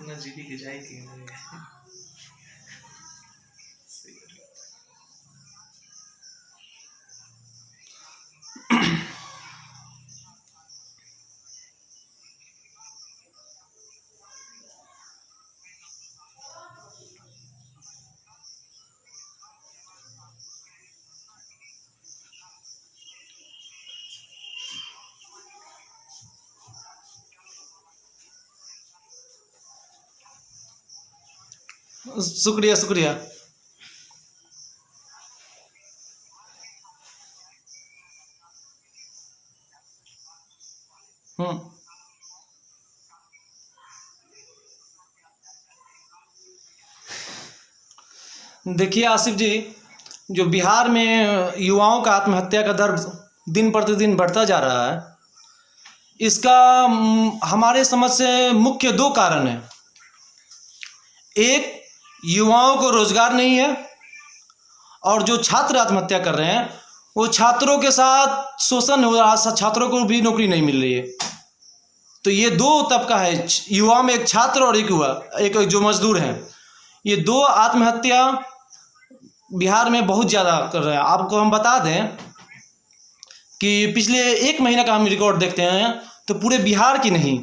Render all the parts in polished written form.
अपना जीवी की जाएगी। शुक्रिया शुक्रिया। देखिए आसिफ जी, जो बिहार में युवाओं का आत्महत्या का दर दिन प्रतिदिन बढ़ता जा रहा है, इसका हमारे समझ से मुख्य दो कारण हैं। एक, युवाओं को रोजगार नहीं है, और जो छात्र आत्महत्या कर रहे हैं वो छात्रों के साथ शोषण हो रहा है, छात्रों को भी नौकरी नहीं मिल रही है। तो ये दो तबका है, युवा में एक छात्र और एक युवा, एक जो मजदूर हैं, ये दो आत्महत्या बिहार में बहुत ज़्यादा कर रहे हैं। आपको हम बता दें कि पिछले एक महीना का हम रिकॉर्ड देखते हैं तो पूरे बिहार की नहीं,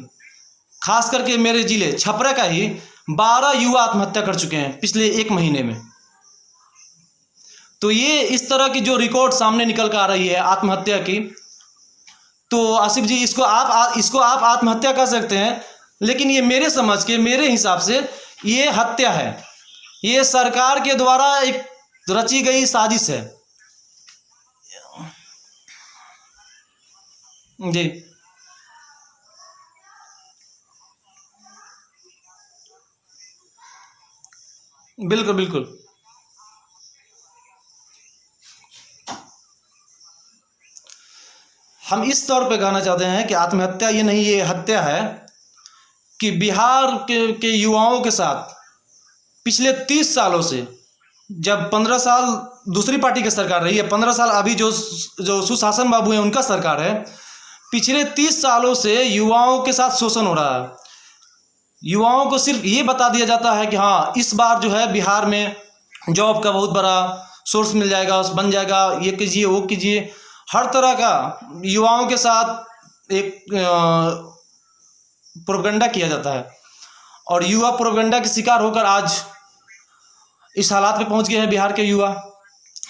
खास करके मेरे जिले छपरा का ही 12 युवा आत्महत्या कर चुके हैं पिछले एक महीने में। तो ये इस तरह की जो रिकॉर्ड सामने निकल कर आ रही है आत्महत्या की, तो आसिफ जी इसको आप आत्महत्या कर सकते हैं, लेकिन ये मेरे समझ के, मेरे हिसाब से ये हत्या है। ये सरकार के द्वारा एक रची गई साजिश है। जी बिल्कुल बिल्कुल। हम इस तौर पे कहना चाहते हैं कि आत्महत्या ये नहीं, ये हत्या है कि बिहार के युवाओं के साथ पिछले 30 सालों से, जब 15 साल दूसरी पार्टी की सरकार रही है, 15 साल अभी जो सुशासन बाबू हैं उनका सरकार है, पिछले 30 सालों से युवाओं के साथ शोषण हो रहा है। युवाओं को सिर्फ ये बता दिया जाता है कि हाँ इस बार जो है बिहार में जॉब का बहुत बड़ा सोर्स मिल जाएगा, बन जाएगा, ये कीजिए वो कीजिए, हर तरह का युवाओं के साथ एक प्रोपेगेंडा किया जाता है। और युवा प्रोपेगेंडा के शिकार होकर आज इस हालात पे पहुंच गए हैं बिहार के युवा,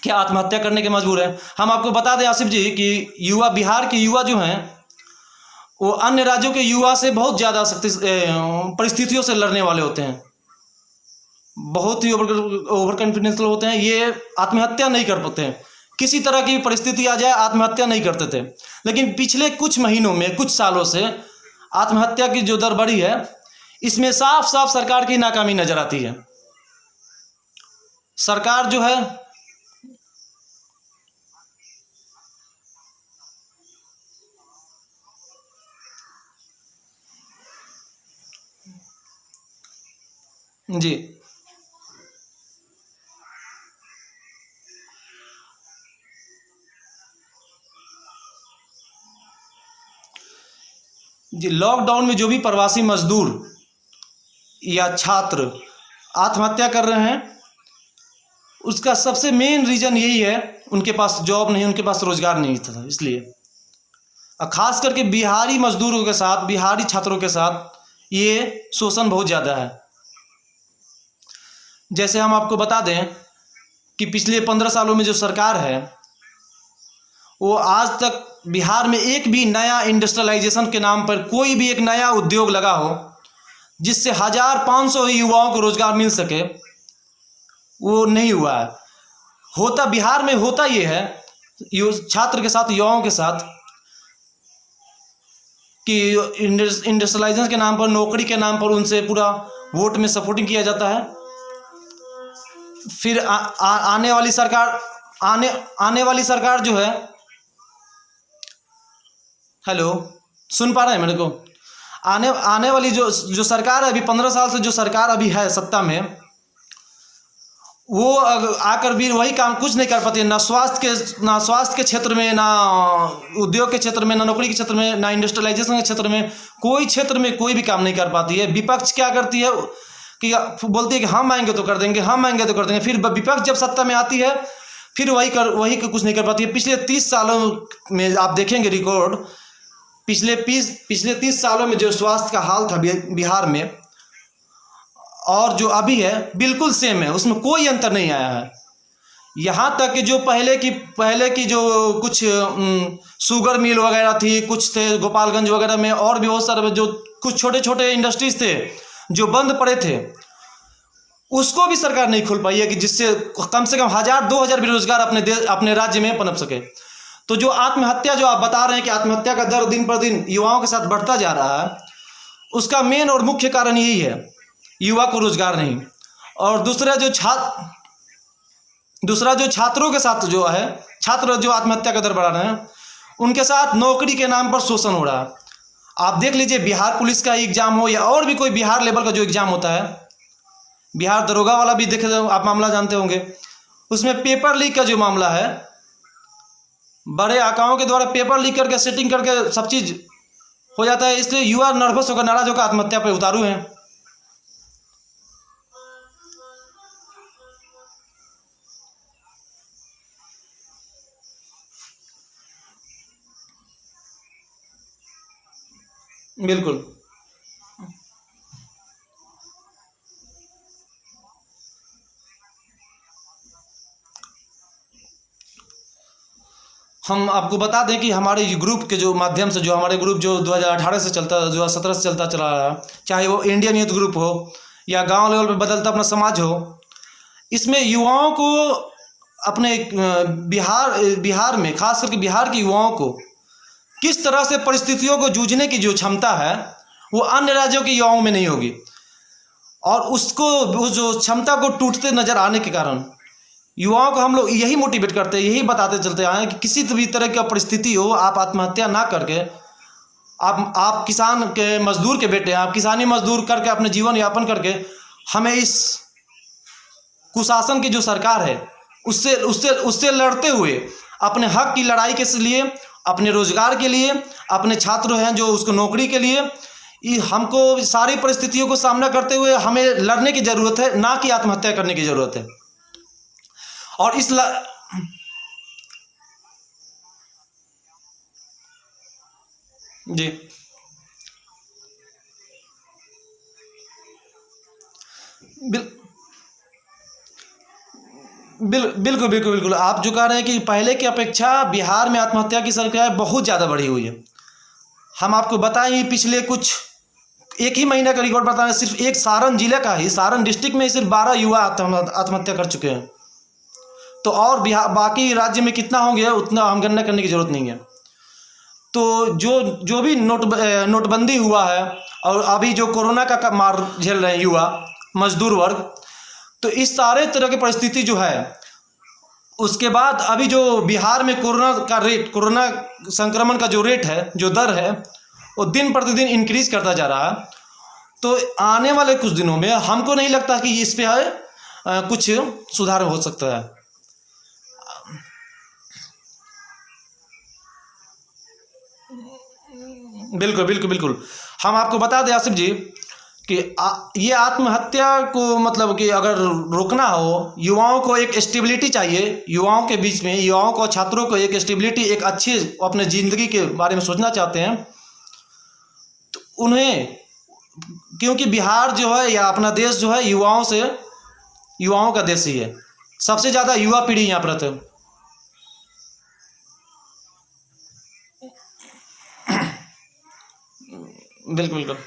कि आत्महत्या करने के मजबूर हैं। हम आपको बता दें आसिफ जी कि युवा, बिहार के युवा जो हैं वो अन्य राज्यों के युवा से बहुत ज़्यादा परिस्थितियों से लड़ने वाले होते हैं, बहुत ही ओवर कॉन्फिडेंशियल होते हैं। ये आत्महत्या नहीं कर पाते हैं, किसी तरह की परिस्थिति आ जाए आत्महत्या नहीं करते थे। लेकिन पिछले कुछ महीनों में, कुछ सालों से आत्महत्या की जो दर बढ़ी है, इसमें साफ साफ सरकार की नाकामी नजर आती है। सरकार जो है जी जी लॉकडाउन में जो भी प्रवासी मजदूर या छात्र आत्महत्या कर रहे हैं, उसका सबसे मेन रीज़न यही है, उनके पास जॉब नहीं, उनके पास रोज़गार नहीं था। इसलिए खास करके बिहारी मजदूरों के साथ, बिहारी छात्रों के साथ ये शोषण बहुत ज़्यादा है। जैसे हम आपको बता दें कि पिछले 15 सालों में जो सरकार है वो आज तक बिहार में एक भी नया इंडस्ट्रियलाइजेशन के नाम पर कोई भी एक नया उद्योग लगा हो जिससे 1500 युवाओं को रोजगार मिल सके, वो नहीं हुआ है। होता बिहार में होता ये है छात्र के साथ, युवाओं के साथ, कि इंडस्ट्रियलाइजेशन के नाम पर, नौकरी के नाम पर उनसे पूरा वोट में सपोर्टिंग किया जाता है। फिर आने वाली सरकार जो है, हेलो सुन पा रहे हैं मेरे को? आने वाली जो सरकार है, अभी 15 साल से जो सरकार अभी है सत्ता में, वो आकर भी वही काम कुछ नहीं कर पाती है, ना स्वास्थ्य के क्षेत्र में, ना उद्योग के क्षेत्र में, ना नौकरी के क्षेत्र में, ना इंडस्ट्रियलाइजेशन के क्षेत्र में, कोई क्षेत्र में कोई भी काम नहीं कर पाती है। विपक्ष क्या करती है कि बोलती है कि हम आएंगे तो कर देंगे, हम आएंगे तो कर देंगे। फिर विपक्ष जब सत्ता में आती है फिर वही कुछ नहीं कर पाती है। पिछले 30 सालों में आप देखेंगे रिकॉर्ड, पिछले 30 सालों में जो स्वास्थ्य का हाल था बिहार में और जो अभी है बिल्कुल सेम है, उसमें कोई अंतर नहीं आया है। यहाँ तक कि जो पहले की जो कुछ शुगर मिल वगैरह थी, कुछ थे गोपालगंज वगैरह में, और भी बहुत सारे जो कुछ छोटे छोटे इंडस्ट्रीज थे जो बंद पड़े थे, उसको भी सरकार नहीं खोल पाई है कि जिससे कम से कम 1000-2000 बेरोजगार अपने राज्य में पनप सके। तो जो आत्महत्या जो आप बता रहे हैं कि आत्महत्या का दर दिन पर दिन युवाओं के साथ बढ़ता जा रहा है, उसका मेन और मुख्य कारण यही है, युवा को रोजगार नहीं। और दूसरा जो छात्रों के साथ जो है, छात्र जो आत्महत्या का दर बढ़ा रहे हैं, उनके साथ नौकरी के नाम पर शोषण हो रहा है। आप देख लीजिए, बिहार पुलिस का एग्जाम हो या और भी कोई बिहार लेवल का जो एग्जाम होता है, बिहार दरोगा वाला भी देखे आप मामला जानते होंगे, उसमें पेपर लीक का जो मामला है, बड़े आकाओं के द्वारा पेपर लीक करके सेटिंग करके सब चीज हो जाता है। इसलिए युवा नर्वस होकर, नाराज होकर आत्महत्या पर उतारू हैं। बिल्कुल हम आपको बता दें कि हमारे ग्रुप के जो माध्यम से, जो हमारे ग्रुप जो 2018 से चलता, 2017 से चलता चला रहा है, चाहे वो इंडियन यूथ ग्रुप हो या गांव लेवल पे बदलता अपना समाज हो, इसमें युवाओं को अपने बिहार में, खास करके बिहार के युवाओं को किस तरह से परिस्थितियों को जूझने की जो क्षमता है वो अन्य राज्यों के युवाओं में नहीं होगी। और वो जो क्षमता को टूटते नजर आने के कारण युवाओं को हम लोग यही मोटिवेट करते हैं, यही बताते चलते आए हैं कि किसी भी तरह की परिस्थिति हो, आप आत्महत्या ना करके, आप किसान के मजदूर के बेटे हैं, आप किसानी मजदूर करके अपने जीवन यापन करके हमें इस कुशासन की जो सरकार है उससे लड़ते हुए अपने हक की लड़ाई के लिए, अपने रोजगार के लिए, अपने छात्र हैं जो उसको नौकरी के लिए, हमको सारी परिस्थितियों को सामना करते हुए हमें लड़ने की ज़रूरत है, ना कि आत्महत्या करने की ज़रूरत है। और जी बिल्कुल बिल्कुल बिल्कुल आप जो कह रहे हैं कि पहले की अपेक्षा बिहार में आत्महत्या की संख्या बहुत ज़्यादा बढ़ी हुई है। हम आपको बताएं, पिछले कुछ एक ही महीना का रिकॉर्ड बता रहे हैं, सिर्फ एक सारण जिले का ही, सारण डिस्ट्रिक्ट में सिर्फ 12 युवा आत्महत्या कर चुके हैं। तो और बिहार बाकी राज्य में कितना होंगे उतना हम गणना करने की जरूरत नहीं है। तो जो भी नोटबंदी हुआ है और अभी जो कोरोना का मार झेल रहे हैं युवा मजदूर वर्ग, तो इस सारे तरह की परिस्थिति जो है, उसके बाद अभी जो बिहार में कोरोना संक्रमण का जो रेट है, जो दर है, वो दिन प्रतिदिन इंक्रीज करता जा रहा है। तो आने वाले कुछ दिनों में हमको नहीं लगता कि इस पे कुछ सुधार हो सकता है। बिल्कुल बिल्कुल बिल्कुल हम आपको बता दें आसिफ जी कि ये आत्महत्या को मतलब कि अगर रोकना हो, युवाओं को एक स्टेबिलिटी चाहिए, युवाओं के बीच में, युवाओं को, छात्रों को एक स्टेबिलिटी, एक अच्छी अपने ज़िंदगी के बारे में सोचना चाहते हैं, तो उन्हें, क्योंकि बिहार जो है या अपना देश जो है युवाओं का देश ही है, सबसे ज़्यादा युवा पीढ़ी यहाँ पर रहते हैं। बिल्कुल बिल्कुल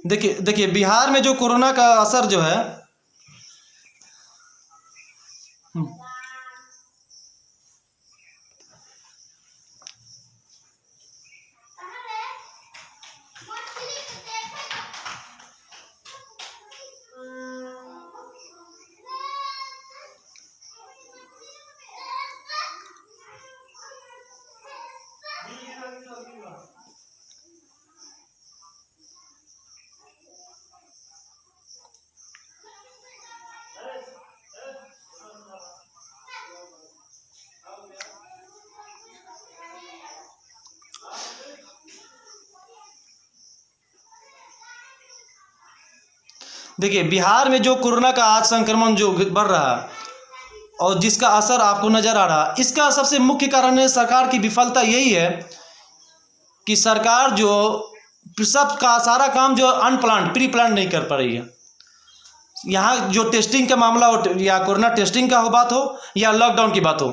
देखिए बिहार में जो कोरोना का असर जो है, देखिए, बिहार में जो कोरोना का आज संक्रमण जो बढ़ रहा है और जिसका असर आपको नज़र आ रहा है, इसका सबसे मुख्य कारण है सरकार की विफलता। यही है कि सरकार जो सब का सारा काम जो अनप्लान्ड प्री प्लान नहीं कर पा रही है। यहाँ जो टेस्टिंग का मामला हो, या कोरोना टेस्टिंग का हो बात हो, या लॉकडाउन की बात हो,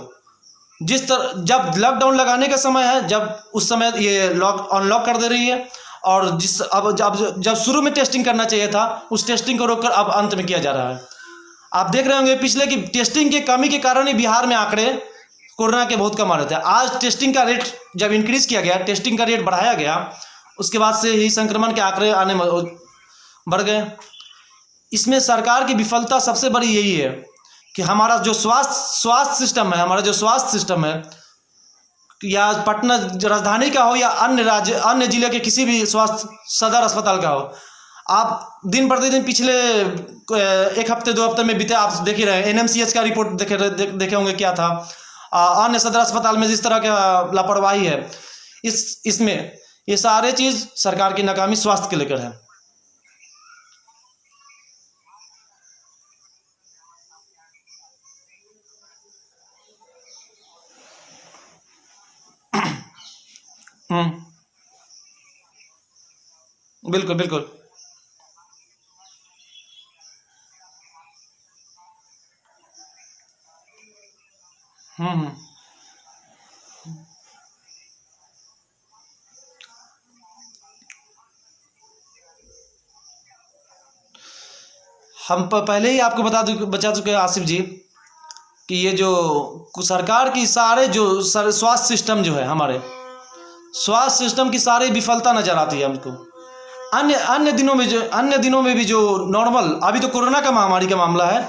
जिस तरह जब लॉकडाउन लगाने का समय है, जब उस समय ये अनलॉक कर दे रही है, और अब जब शुरू में टेस्टिंग करना चाहिए था, उस टेस्टिंग को रोककर अब अंत में किया जा रहा है। आप देख रहे होंगे पिछले की टेस्टिंग की कमी के कारण ही बिहार में आंकड़े कोरोना के बहुत कम आ रहे थे। आज टेस्टिंग का रेट जब इंक्रीज़ किया गया, टेस्टिंग का रेट बढ़ाया गया, उसके बाद से ही संक्रमण के आंकड़े आने बढ़ गए। इसमें सरकार की विफलता सबसे बड़ी यही है कि हमारा जो स्वास्थ्य सिस्टम है, या पटना राजधानी का हो या अन्य जिले के किसी भी स्वास्थ्य सदर अस्पताल का हो, आप दिन प्रतिदिन पिछले 1 हफ्ते 2 हफ्ते में बीते आप देख ही रहे हैं। NMCH का रिपोर्ट देखे होंगे क्या था। अन्य सदर अस्पताल में जिस तरह का लापरवाही है, इसमें ये सारे चीज़ सरकार की नाकामी स्वास्थ्य के लेकर है। बिल्कुल बिल्कुल। हम्म। हम पहले ही आपको बता चुके हैं आसिफ जी कि ये जो सरकार की सारे जो स्वास्थ्य सिस्टम जो है, हमारे स्वास्थ्य सिस्टम की सारी विफलता नज़र आती है हमको। अन्य दिनों में भी जो नॉर्मल, अभी तो कोरोना का महामारी का मामला है,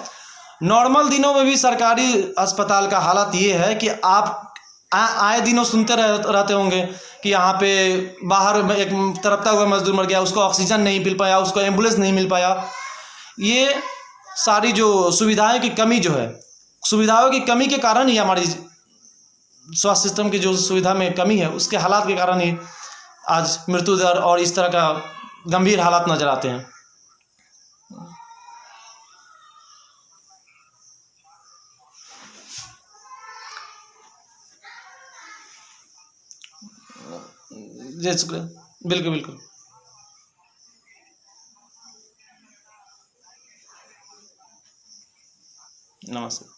नॉर्मल दिनों में भी सरकारी अस्पताल का हालत ये है कि आप आए दिनों सुनते रहते होंगे कि यहाँ पे बाहर में एक तड़पता हुआ मजदूर मर गया, उसको ऑक्सीजन नहीं मिल पाया, उसको एम्बुलेंस नहीं मिल पाया। ये सारी जो सुविधाओं की कमी जो है, सुविधाओं की कमी के कारण ही हमारी स्वास्थ्य सिस्टम की जो सुविधा में कमी है, उसके हालात के कारण ही आज मृत्यु दर और इस तरह का गंभीर हालात नज़र आते हैं। जी शुक्रिया। बिल्कुल बिल्कुल। नमस्ते।